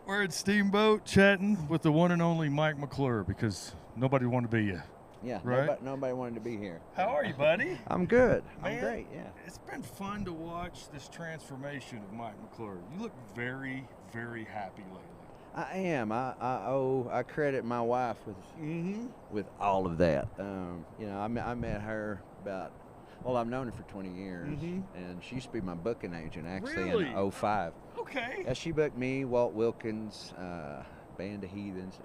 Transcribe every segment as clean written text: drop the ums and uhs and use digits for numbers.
We're at Steamboat chatting with the one and only Mike McClure because nobody wanted to be you. Yeah, right? nobody wanted to be here. How are you, buddy? I'm good. Man, I'm great, yeah. It's been fun to watch this transformation of Mike McClure. You look very, very happy lately. I am. I credit my wife with all of that. I met her about, well, I've known her for 20 years, and she used to be my booking agent actually Really? in '05. Okay. Yeah, she booked me, Walt Wilkins, Band of Heathens,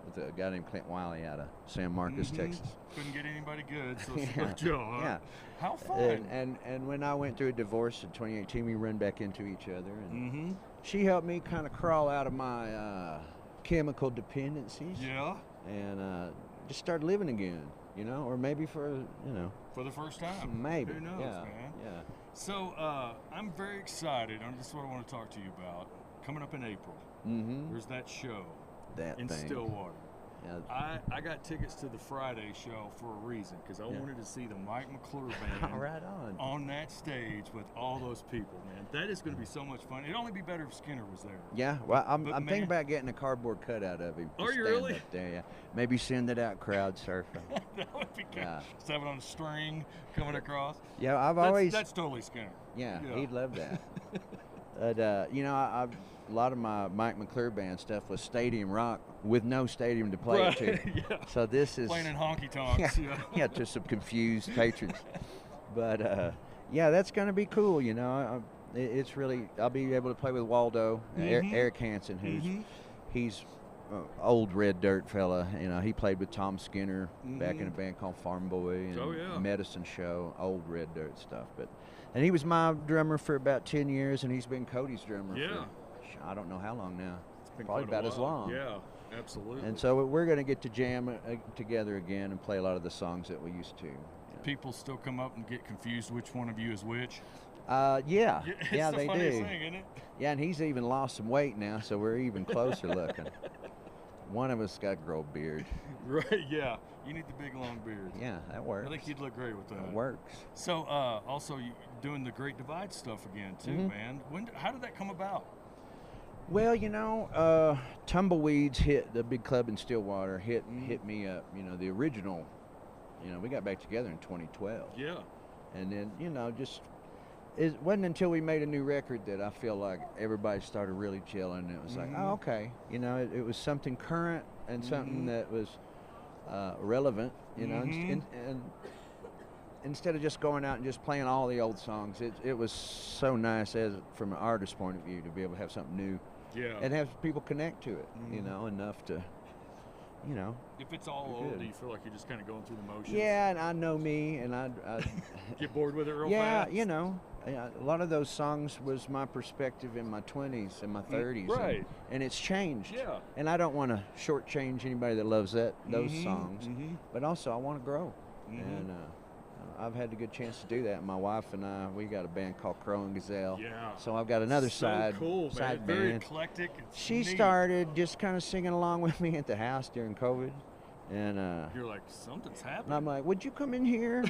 with a guy named Clint Wiley out of San Marcos, Texas. Couldn't get anybody good, so it's a good job. Huh? Yeah. How fun. And when I went through a divorce in 2018, we run back into each other, and she helped me kind of crawl out of my chemical dependencies. Yeah. And just start living again, or maybe for the first time. Maybe. Who knows, yeah. man? Yeah. So I'm very excited. This is what I want to talk to you about. Coming up in April, there's that show in Stillwater. Yeah. I got tickets to the Friday show for a reason, because I wanted to see the Mike McClure band Right on that stage with all those people, man. That is going to be so much fun. It'd only be better if Skinner was there. Yeah, well, I'm thinking about getting a cardboard cutout of him. Are you stand really? Up there, yeah. Maybe send it out crowd surfing. That would be good. Yeah. Just have it on a string coming across. Yeah, That's totally Skinner. Yeah, he'd love that. But, a lot of my Mike McClure band stuff was stadium rock with no stadium to play it to. Yeah. So this is... Playing in honky-tonks. Yeah, to some confused patrons. But, that's going to be cool, It's really... I'll be able to play with Waldo, Eric Hansen, he's old Red Dirt fella. He played with Tom Skinner back in a band called Farm Boy and Medicine Show, old Red Dirt stuff. And he was my drummer for about 10 years, and he's been Cody's drummer for I don't know how long now. It's been probably about as long. Yeah, absolutely. And so we're going to get to jam together again and play a lot of the songs that we used to. People still come up and get confused which one of you is which. Yeah, It's yeah, the they funniest do. thing, isn't it? Yeah, and he's even lost some weight now, so we're even closer looking. One of us got to grow a beard. Right, yeah. You need the big long beard. Yeah, that works. I think you'd look great with that. It works. So, also, you doing the Great Divide stuff again, too, man. How did that come about? Well, Tumbleweeds hit the big club in Stillwater, hit me up. The original, we got back together in 2012. Yeah. And then, it wasn't until we made a new record that I feel like everybody started really chilling. And it was like, oh, okay. It was something current and something that was relevant, and instead of just going out and just playing all the old songs, it was so nice from an artist's point of view to be able to have something new. Yeah. And have people connect to it, enough to, If it's all old, do you feel like you're just kind of going through the motions? Yeah, and I know me, and I get bored with it real fast. Yeah, a lot of those songs was my perspective in my 20s and my 30s. Right. And it's changed. Yeah. And I don't want to shortchange anybody that loves those songs, but also I want to grow. And I've had a good chance to do that. My wife and I, we got a band called Crow and Gazelle. Yeah. So I've got another side man. band. Very eclectic. She started just kind of singing along with me at the house during COVID. And you're like, something's happening. And I'm like, would you come in here?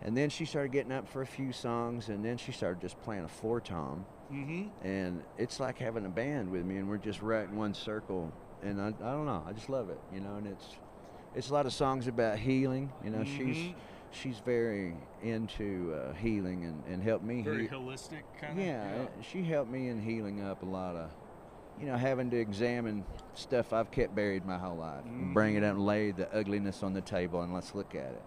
And then she started getting up for a few songs, and then she started just playing a floor tom. And it's like having a band with me, and we're just right in one circle. And I don't know, I just love it, and it's a lot of songs about healing. She's very into healing and helped me. Very holistic kind of. Yeah, she helped me in healing up a lot of, having to examine stuff I've kept buried my whole life, and bring it out and lay the ugliness on the table and let's look at it.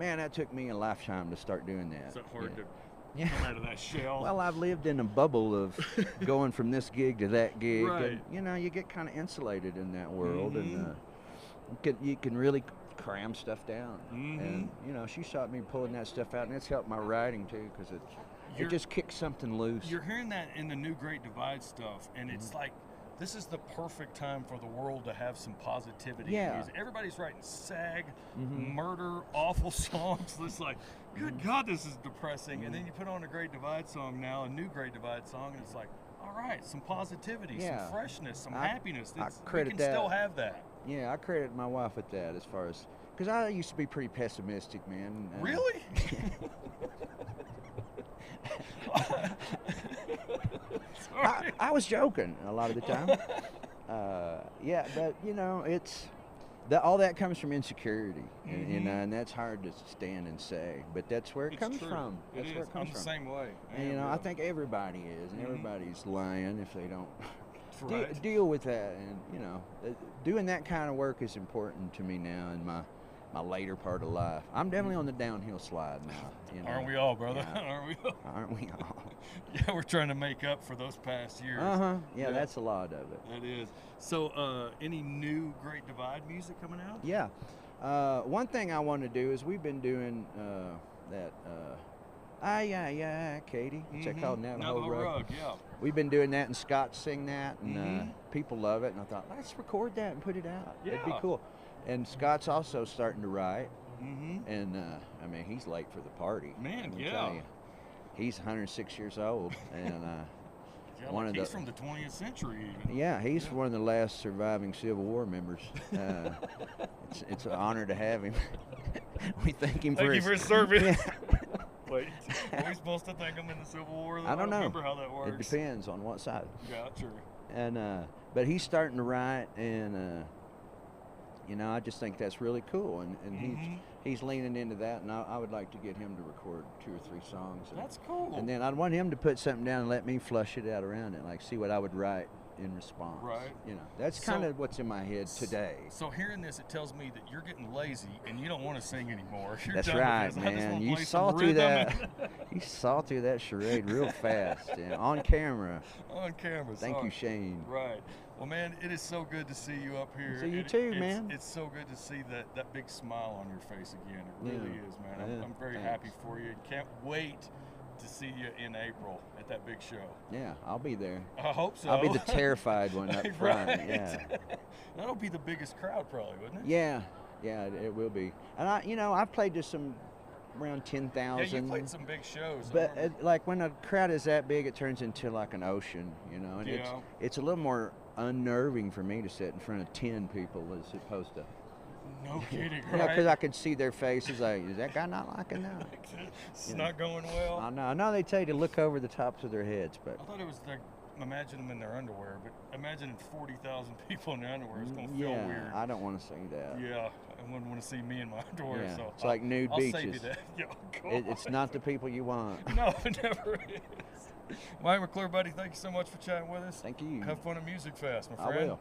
And that took me a lifetime to start doing that. Is that hard to come out of that shell? Well, I've lived in a bubble of going from this gig to that gig. Right. And, you get kind of insulated in that world, and you can really cram stuff down. And, she shot me pulling that stuff out, and it's helped my writing, too, because it just kicks something loose. You're hearing that in the new Great Divide stuff, and it's like, this is the perfect time for the world to have some positivity. Yeah. In music. Everybody's writing sad, murder, awful songs. It's like, good God, this is depressing. And then you put on a Great Divide song now, a new Great Divide song, and it's like, all right, some positivity, some freshness, some happiness. I credit we can that. still have that. Yeah, I credit my wife with that as far as, because I used to be pretty pessimistic, man. Really? Sorry. I was joking a lot of the time. Yeah, but you know, it's all that comes from insecurity, and that's hard to stand and say. But that's where it comes true. from. That's where it comes I'm from. the same way. And, you know, I think everybody is, and everybody's lying if they don't Right. deal with that. And you know, doing that kind of work is important to me now in my later part of life. I'm definitely on the downhill slide now. You know? Aren't we all, brother? Yeah. Aren't we all? Aren't we all? Yeah, we're trying to make up for those past years. Yeah, that's a lot of it. That is. So, any new Great Divide music coming out? Yeah. One thing I want to do is we've been doing that. Katie. What's that called? Navajo Rug. Yeah. We've been doing that, and Scott sing that, and people love it. And I thought, let's record that and put it out. It'd be Yeah. cool. And Scott's also starting to write, and I mean, he's late for the party. Man, let me yeah. tell you. He's 106 years old, and Yeah, one like of he's the from the 20th century even. yeah, he's one of the last surviving Civil War members. It's an honor to have him. We thank him Thank for you his for his service. Yeah. Wait, are we supposed to thank him in the Civil War? Though? I don't know. Remember how that works. It depends on what side. Yeah, true. And but he's starting to write, and you know, I just think that's really cool, and he's leaning into that, and I would like to get him to record 2 or 3 songs. That's cool. And then I'd want him to put something down and let me flush it out around it, like see what I would write in response. Right. You know, that's kind of what's in my head today. So hearing this, it tells me that you're getting lazy and you don't want to sing anymore. You're That's done right, with this. I just man. wanna You play saw some through rhythm that. You saw through that charade real fast, and on camera. on camera. Thank sorry. you, Shane. Right. Well, man, it is so good to see you up here. See you too, man. It's so good to see that big smile on your face again. It really is, man. Yeah, I'm very thanks. happy for you. Can't wait to see you in April at that big show. Yeah, I'll be there. I hope so. I'll be the terrified one up front. Right. Yeah. That'll be the biggest crowd, probably, wouldn't it? Yeah, it will be. And I've played to some around 10,000. Yeah, you played some big shows. I But remember. like when a crowd is that big, it turns into like an ocean, you know. And Yeah. it's a little more unnerving for me to sit in front of 10 people as opposed to. No kidding, You know, right? because I could see their faces. Like, is that guy not liking that? It's not going well. I know they tell you to look over the tops of their heads, but I thought it was like imagine them in their underwear, but imagining 40,000 people in their underwear is going to feel yeah, weird. I don't want to see that. Yeah, I wouldn't want to see me in my underwear. Yeah, So it's like nude I'll beaches. save you that. Yeah, It's not the people you want. No, it never is. Mike McClure, buddy, thank you so much for chatting with us. Thank you. Have fun at Musicfest, my I friend. will.